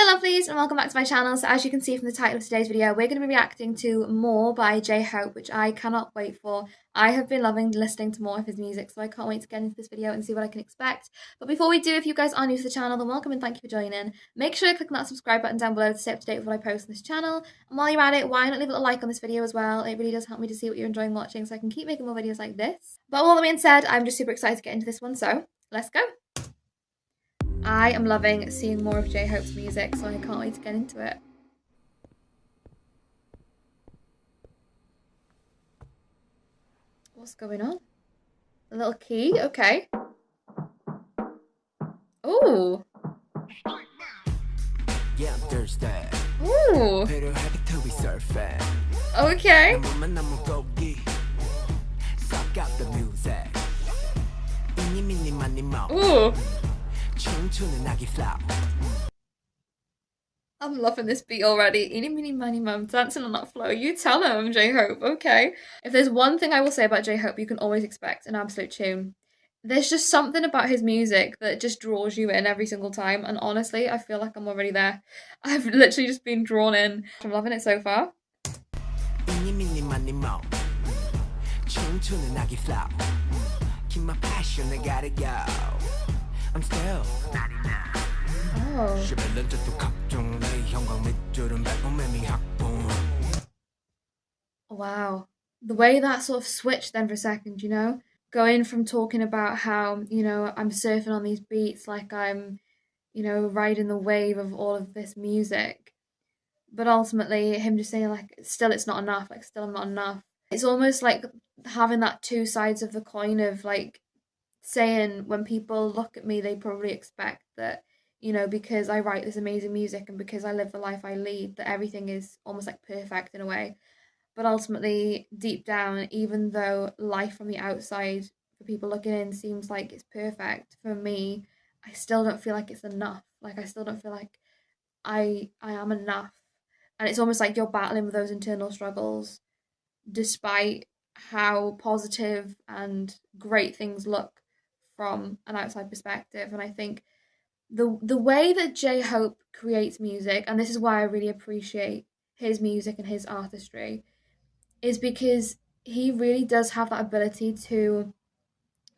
Hello lovelies and welcome back to my channel. So as you can see from the title of today's video, we're going to be reacting to More by J-Hope, which I cannot wait for. I have been loving listening to more of his music, so I can't wait to get into this video and see what I can expect. But before we do, if you guys are new to the channel, then welcome and thank you for joining. Make sure to click on that subscribe button down below to stay up to date with what I post on this channel. And while you're at it, why not leave a little like on this video as well? It really does help me to see what you're enjoying watching so I can keep making more videos like this. But all that being said, I'm just super excited to get into this one, so let's go. I am loving seeing more of J-Hope's music, so I can't wait to get into it. What's going on? A little key, okay. Ooh. Yeah, I'm Thursday. Ooh. Okay. Ooh. I'm loving this beat already. Eeny, meeny, miny, mum, dancing on that flow. You tell him, J-Hope. Okay. If there's one thing I will say about J-Hope, you can always expect an absolute tune. There's just something about his music that just draws you in every single time. And honestly, I feel like I'm already there. I've literally just been drawn in. I'm loving it so far. I'm still. Oh. Wow. The way that sort of switched then for a second, you know? Going from talking about how, you know, I'm surfing on these beats like I'm, you know, riding the wave of all of this music. But ultimately, him just saying, like, still it's not enough, like, still I'm not enough. It's almost like having that two sides of the coin of, like, saying when people look at me, they probably expect that, you know, because I write this amazing music and because I live the life I lead, that everything is almost like perfect in a way. But ultimately, deep down, even though life from the outside, for people looking in, seems like it's perfect, for me, I still don't feel like it's enough. Like, I still don't feel like I am enough. And it's almost like you're battling with those internal struggles despite how positive and great things look from an outside perspective. And I think the way that J-Hope creates music, and this is why I really appreciate his music and his artistry, is because he really does have that ability to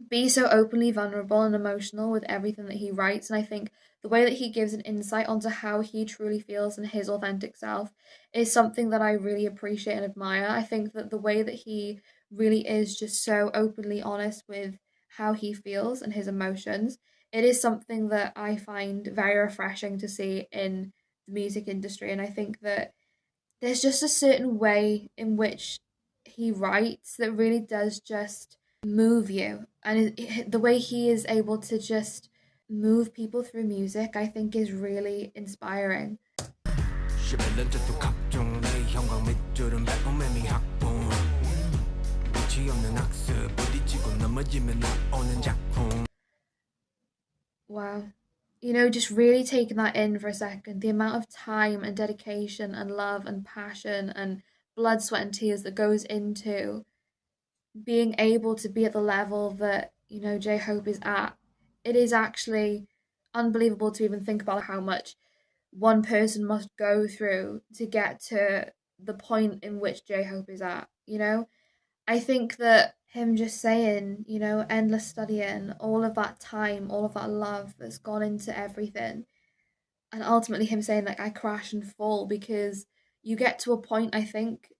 be so openly vulnerable and emotional with everything that he writes. And I think the way that he gives an insight onto how he truly feels and his authentic self is something that I really appreciate and admire. I think that the way that he really is just so openly honest with how he feels and his emotions, it is something that I find very refreshing to see in the music industry. And I think that there's just a certain way in which he writes that really does just move you. And the way he is able to just move people through music, I think, is really inspiring. Wow. You know, just really taking that in for a second, the amount of time and dedication and love and passion and blood, sweat, and tears that goes into being able to be at the level that, you know, J-Hope is at. It is actually unbelievable to even think about how much one person must go through to get to the point in which J-Hope is at, you know? I think that him just saying, you know, endless studying, all of that time, all of that love that's gone into everything, and ultimately him saying, like, I crash and fall, because you get to a point, I think,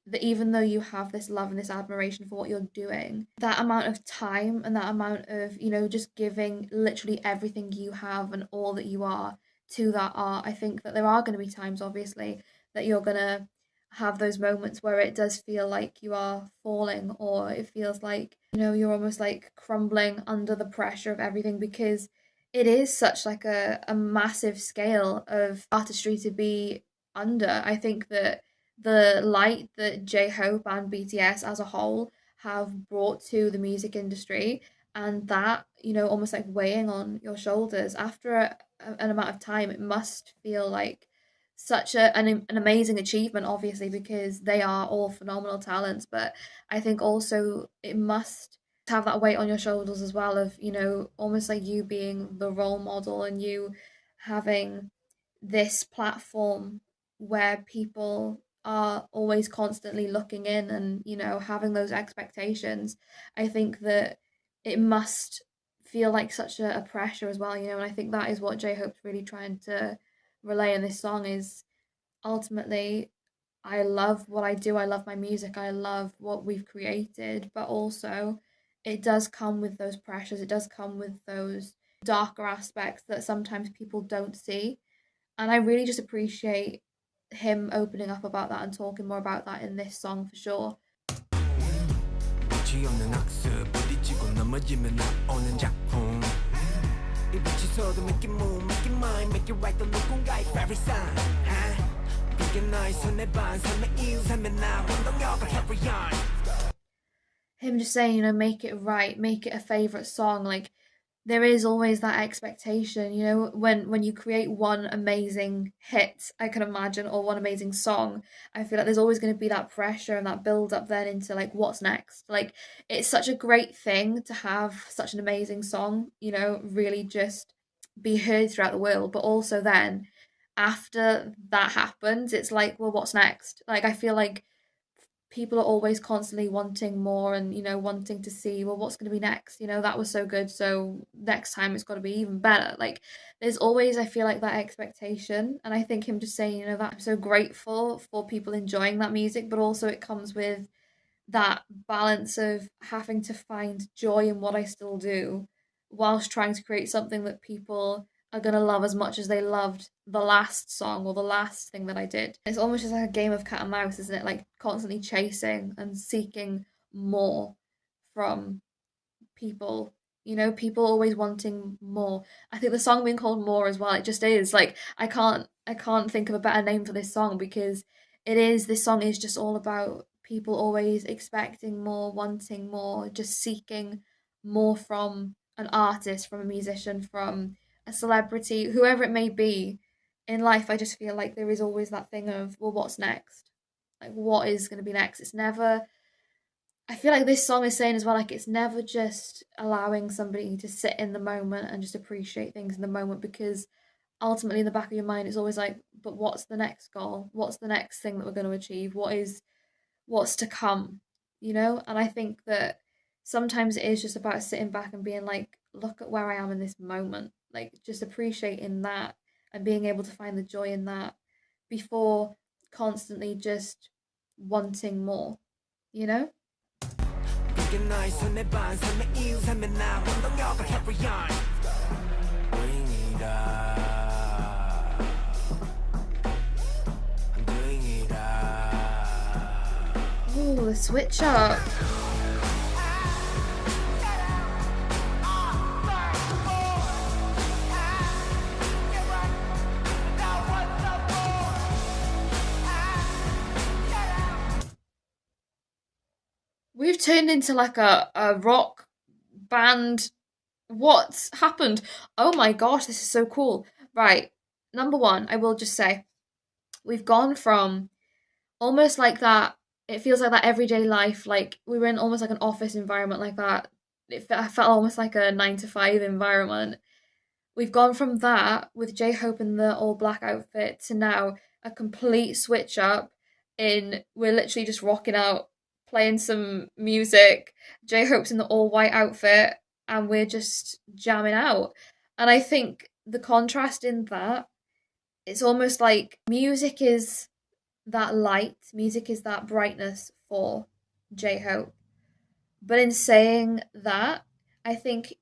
that even though you have this love and this admiration for what you're doing, that amount of time and that amount of, you know, just giving literally everything you have and all that you are to that art, I think that there are going to be times, obviously, that you're going to have those moments where it does feel like you are falling, or it feels like, you know, you're almost like crumbling under the pressure of everything, because it is such like a massive scale of artistry to be under. I think that the light that J-Hope and BTS as a whole have brought to the music industry, and that, you know, almost like weighing on your shoulders after an amount of time, it must feel like such an amazing achievement, obviously, because they are all phenomenal talents. But I think also it must have that weight on your shoulders as well of, you know, almost like you being the role model and you having this platform where people are always constantly looking in and, having those expectations, I think that it must feel like such a pressure as well, and I think that is what J Hope's really trying to relay in this song is ultimately I love what I do, I love my music, I love what we've created, but also it does come with those pressures, it does come with those darker aspects that sometimes people don't see. And I really just appreciate him opening up about that and talking more about that in this song for sure. 끝이 없는 학습 부딪히고 넘어지면 나오는 작품 이 빛에서도 make it move, make it mine, make it right 또 누군가의 favorite sign 그게 나의 손에 반 삶의 이유 삶의 나 운동력을 carry on. Him just saying, make it right, make it a favorite song. Like there is always that expectation, when you create one amazing hit, I can imagine, or one amazing song, I feel like there's always going to be that pressure and that build up then into like what's next. Like it's such a great thing to have such an amazing song, really just be heard throughout the world, but also then after that happens, it's like, well, what's next? Like I feel like people are always constantly wanting more and wanting to see, well, what's going to be next, that was so good, so next time it's got to be even better. Like there's always, I feel like, that expectation, and I think him just saying, that I'm so grateful for people enjoying that music, but also it comes with that balance of having to find joy in what I still do whilst trying to create something that people are going to love as much as they loved the last song or the last thing that I did. It's almost just like a game of cat and mouse, isn't it? Like constantly chasing and seeking more from people. People always wanting more. I think the song being called More as well, it just is. Like I can't think of a better name for this song because this song is just all about people always expecting more, wanting more, just seeking more from an artist, from a musician, from a celebrity, whoever it may be. In life, I just feel like there is always that thing of, well, what's next? Like what is going to be next? It's never, I feel like this song is saying as well, like it's never just allowing somebody to sit in the moment and just appreciate things in the moment, because ultimately in the back of your mind it's always like, but what's the next goal? What's the next thing that we're going to achieve? What's to come? And I think that sometimes it is just about sitting back and being like, look at where I am in this moment. Like just appreciating that and being able to find the joy in that before constantly just wanting more, you know? 그게 나의 손에 반 삶의 이유 삶의 나 운동력을 carry on. Bring it up. I'm doing it up. Ooh, the switch up. We've turned into like a rock band. What's happened? Oh my gosh, this is so cool. Right. Number one, I will just say, we've gone from almost like that, it feels like that everyday life, like we were in almost like an office environment like that. I felt almost like a 9 to 5 environment. We've gone from that with J Hope in the all black outfit to now a complete switch up in we're literally just rocking out, playing some music. J Hope's in the all white outfit and we're just jamming out. And I think the contrast in that, it's almost like music is that light, music is that brightness for J Hope. But in saying that, I think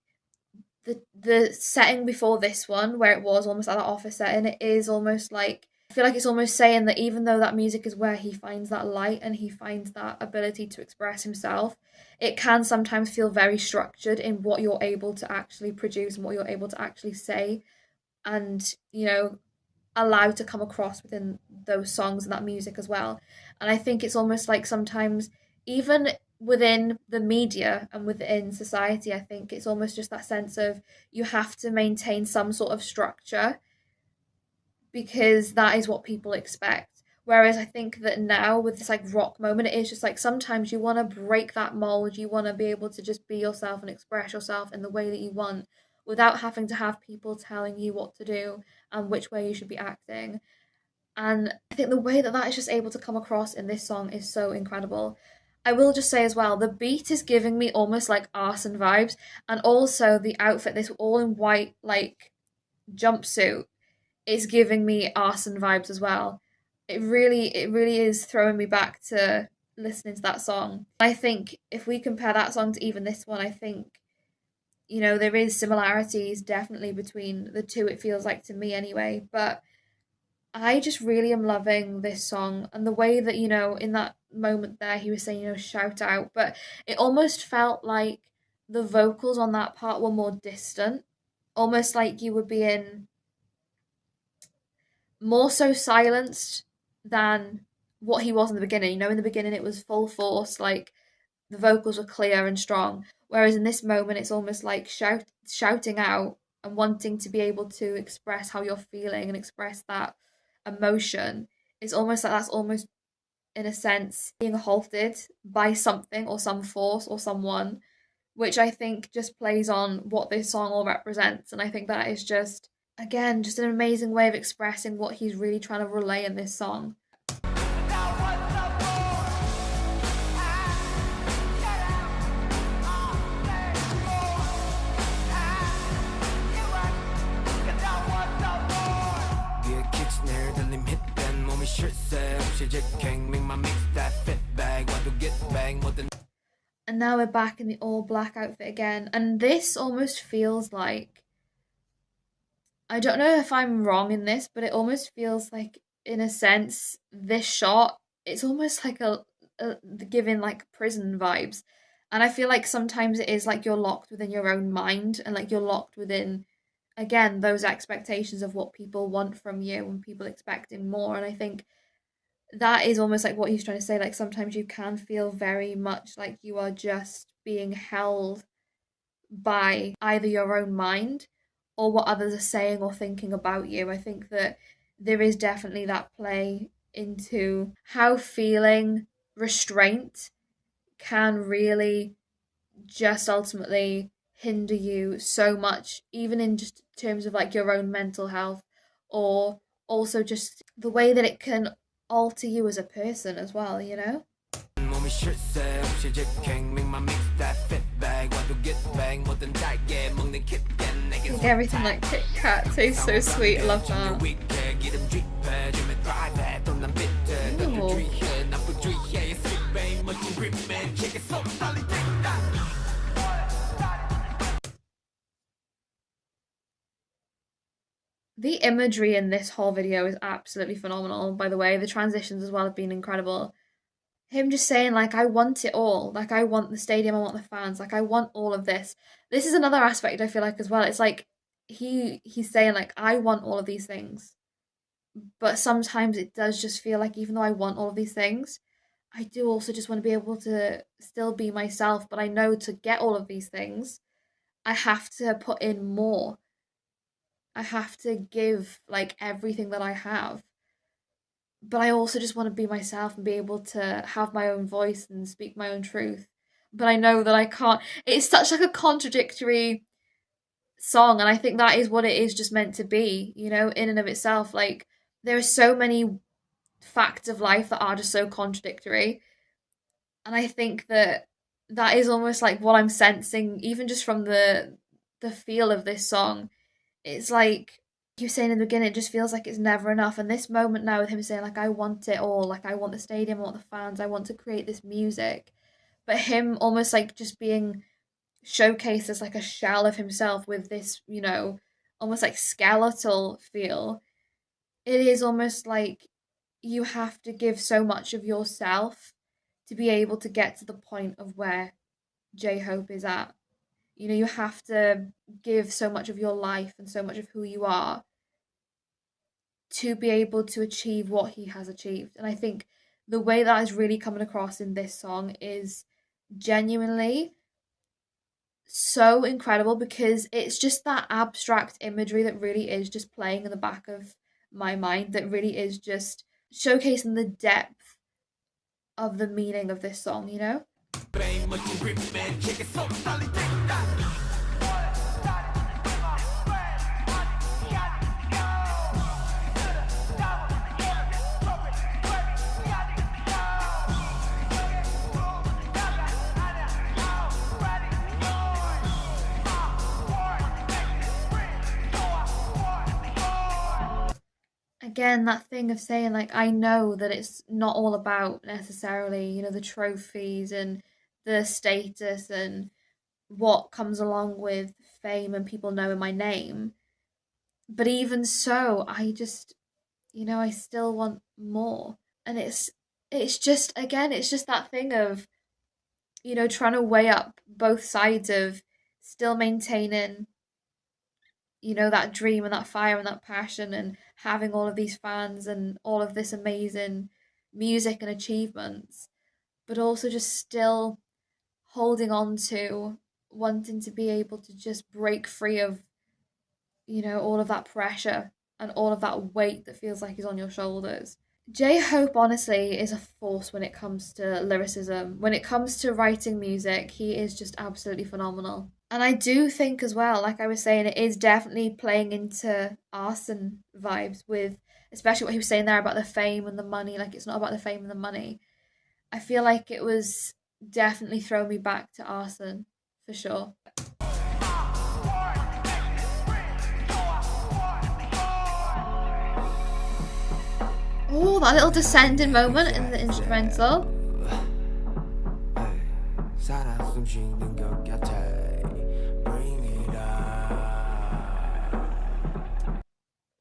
the setting before this one, where it was almost like that office setting, it is almost like, I feel like it's almost saying that even though that music is where he finds that light and he finds that ability to express himself, it can sometimes feel very structured in what you're able to actually produce and what you're able to actually say and, allow to come across within those songs and that music as well. And I think it's almost like sometimes, even within the media and within society, I think it's almost just that sense of you have to maintain some sort of structure because that is what people expect. Whereas I think that now with this like rock moment, it is just like sometimes you want to break that mold, you want to be able to just be yourself and express yourself in the way that you want without having to have people telling you what to do and which way you should be acting. And I think the way that that is just able to come across in this song is so incredible. I will just say as well, the beat is giving me almost like arson vibes, and also the outfit, this all in white like jumpsuit, is giving me arson vibes as well. It really is throwing me back to listening to that song. I think if we compare that song to even this one, I think there is similarities definitely between the two, it feels like to me anyway, but I just really am loving this song and the way that, in that moment there, he was saying, shout out, but it almost felt like the vocals on that part were more distant, almost like you were being more so silenced than what he was in the beginning. In the beginning it was full force, like the vocals were clear and strong, whereas in this moment it's almost like shouting out and wanting to be able to express how you're feeling and express that emotion. It's almost like that's almost in a sense being halted by something or some force or someone, which I think just plays on what this song all represents. And I think that is just, again, just an amazing way of expressing what he's really trying to relay in this song. And now we're back in the all black outfit again, and this almost feels like, I don't know if I'm wrong in this, but it almost feels like, in a sense, this shot, it's almost like a giving like prison vibes. And I feel like sometimes it is like you're locked within your own mind and like you're locked within, again, those expectations of what people want from you and people expecting more. And I think that is almost like what he's trying to say. Like sometimes you can feel very much like you are just being held by either your own mind or what others are saying or thinking about you. I think that there is definitely that play into how feeling restraint can really just ultimately hinder you so much, even in just terms of like your own mental health, or also just the way that it can alter you as a person as well, Like everything like Kit Kat tastes so sweet. I love that. Ooh. The imagery in this whole video is absolutely phenomenal, by the way. The transitions as well have been incredible. Him just saying, like, I want it all. Like, I want the stadium, I want the fans. Like, I want all of this. This is another aspect I feel like as well. It's like he's saying, like, I want all of these things. But sometimes it does just feel like even though I want all of these things, I do also just want to be able to still be myself. But I know to get all of these things, I have to put in more. I have to give like everything that I have. But I also just want to be myself and be able to have my own voice and speak my own truth. But I know that I can't. It's such like a contradictory song, and I think that is what it is just meant to be, in and of itself. Like there are so many facts of life that are just so contradictory. And I think that that is almost like what I'm sensing, even just from the feel of this song. It's like you were saying in the beginning, it just feels like it's never enough. And this moment now with him saying, like, I want it all, like I want the stadium, I want the fans, I want to create this music. But him almost like just being showcased as like a shell of himself with this, almost like skeletal feel. It is almost like you have to give so much of yourself to be able to get to the point of where J-Hope is at. You have to give so much of your life and so much of who you are to be able to achieve what he has achieved. And I think the way that is really coming across in this song is genuinely so incredible, because it's just that abstract imagery that really is just playing in the back of my mind, that really is just showcasing the depth of the meaning of this song, again, that thing of saying, like, I know that it's not all about necessarily, the trophies and the status and what comes along with fame and people knowing my name. But even so, I just, I still want more. And it's just, again, it's just that thing of, trying to weigh up both sides of still maintaining, that dream and that fire and that passion and having all of these fans and all of this amazing music and achievements, but also just still holding on to wanting to be able to just break free of, all of that pressure and all of that weight that feels like is on your shoulders. J Hope honestly is a force when it comes to lyricism. When it comes to writing music, he is just absolutely phenomenal. And I do think as well, like I was saying, it is definitely playing into arson vibes with, especially what he was saying there about the fame and the money. Like, it's not about the fame and the money. I feel like it was definitely throwing me back to arson for sure. Oh, that little descending moment in the instrumental.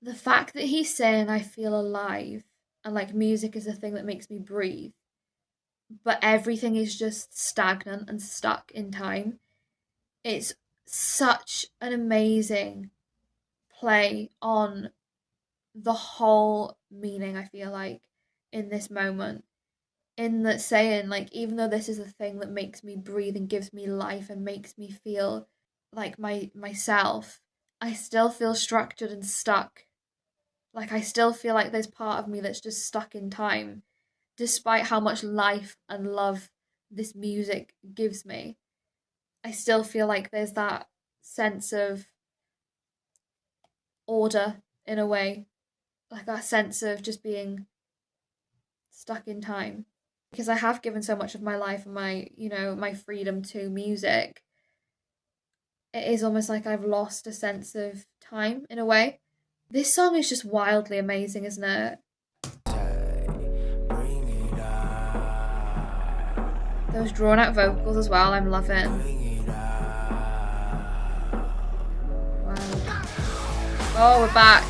The fact that he's saying I feel alive and like music is the thing that makes me breathe, but everything is just stagnant and stuck in time. It's such an amazing play on the whole meaning, I feel like, in this moment. In that saying, like, even though this is the thing that makes me breathe and gives me life and makes me feel like myself, I still feel structured and stuck. Like, I still feel like there's part of me that's just stuck in time, despite how much life and love this music gives me. I still feel like there's that sense of order in a way, like that sense of just being stuck in time. Because I have given so much of my life and my freedom to music, it is almost like I've lost a sense of time in a way. This song is just wildly amazing, isn't it? Those drawn out vocals as well, I'm loving. Wow. Oh, we're back.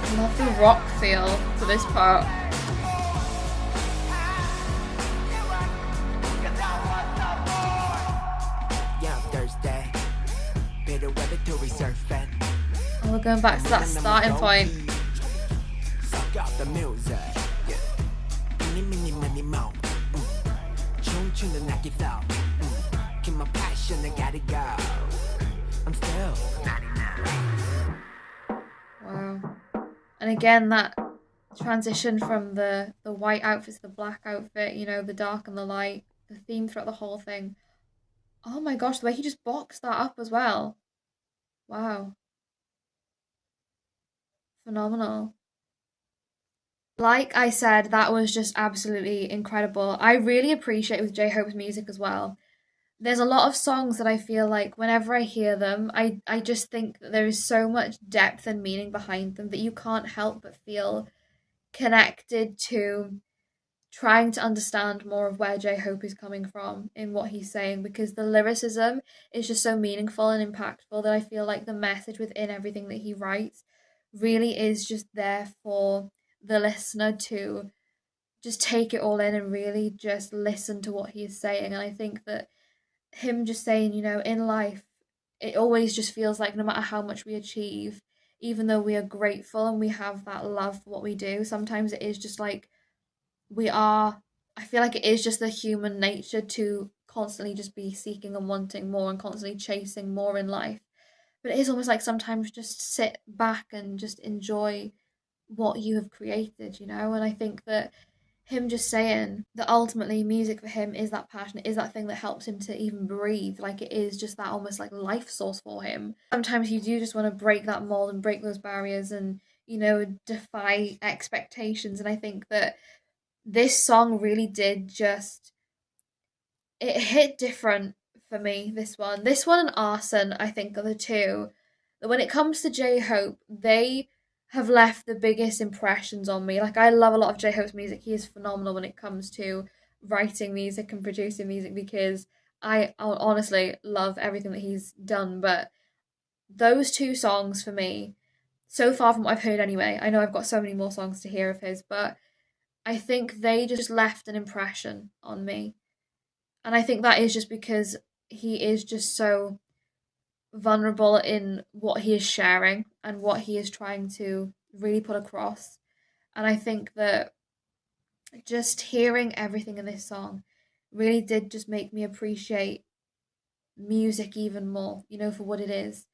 I love the rock feel to this part. Oh, we're going back to that starting point. Wow. And again, that transition from the white outfit to the black outfit, the dark and the light, the theme throughout the whole thing. Oh my gosh, the way he just boxed that up as well. Wow. Phenomenal. Like I said, that was just absolutely incredible. I really appreciate with J Hope's music as well. There's a lot of songs that I feel like whenever I hear them, I just think that there is so much depth and meaning behind them that you can't help but feel connected to trying to understand more of where J Hope is coming from in what he's saying, because the lyricism is just so meaningful and impactful that I feel like the message within everything that he writes really is just there for the listener to just take it all in and really just listen to what he is saying. And I think that him just saying, in life, it always just feels like no matter how much we achieve, even though we are grateful and we have that love for what we do, sometimes it is just like I feel like it is just the human nature to constantly just be seeking and wanting more and constantly chasing more in life. But it is almost like sometimes just sit back and just enjoy what you have created. And I think that him just saying that ultimately music for him is that passion, is that thing that helps him to even breathe. Like, it is just that almost like life source for him. Sometimes you do just want to break that mold and break those barriers and, defy expectations. And I think that this song really did just it hit different for me, this one. This one and Arson, I think, are the two that when it comes to J-Hope, they have left the biggest impressions on me. Like, I love a lot of J-Hope's music. He is phenomenal when it comes to writing music and producing music because I honestly love everything that he's done. But those two songs for me, so far from what I've heard anyway, I know I've got so many more songs to hear of his, but I think they just left an impression on me. And I think that is just because he is just so vulnerable in what he is sharing and what he is trying to really put across. And I think that just hearing everything in this song really did just make me appreciate music even more, you know, for what it is.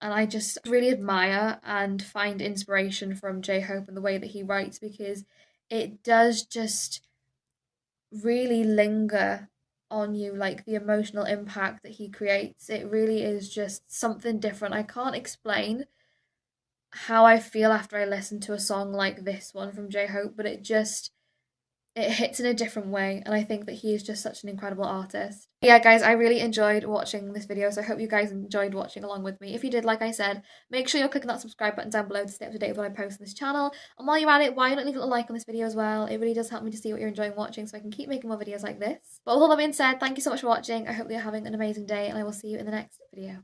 And I just really admire and find inspiration from J Hope and the way that he writes because it does just really linger on you, like the emotional impact that he creates. It really is just something different. I can't explain how I feel after I listen to a song like this one from J Hope, but it hits in a different way, and I think that he is just such an incredible artist. Yeah, guys, I really enjoyed watching this video, so I hope you guys enjoyed watching along with me. If you did, like I said, make sure you're clicking that subscribe button down below to stay up to date with what I post on this channel. And while you're at it, why not leave a little like on this video as well? It really does help me to see what you're enjoying watching so I can keep making more videos like this. But with all that being said, thank you so much for watching. I hope you're having an amazing day, and I will see you in the next video.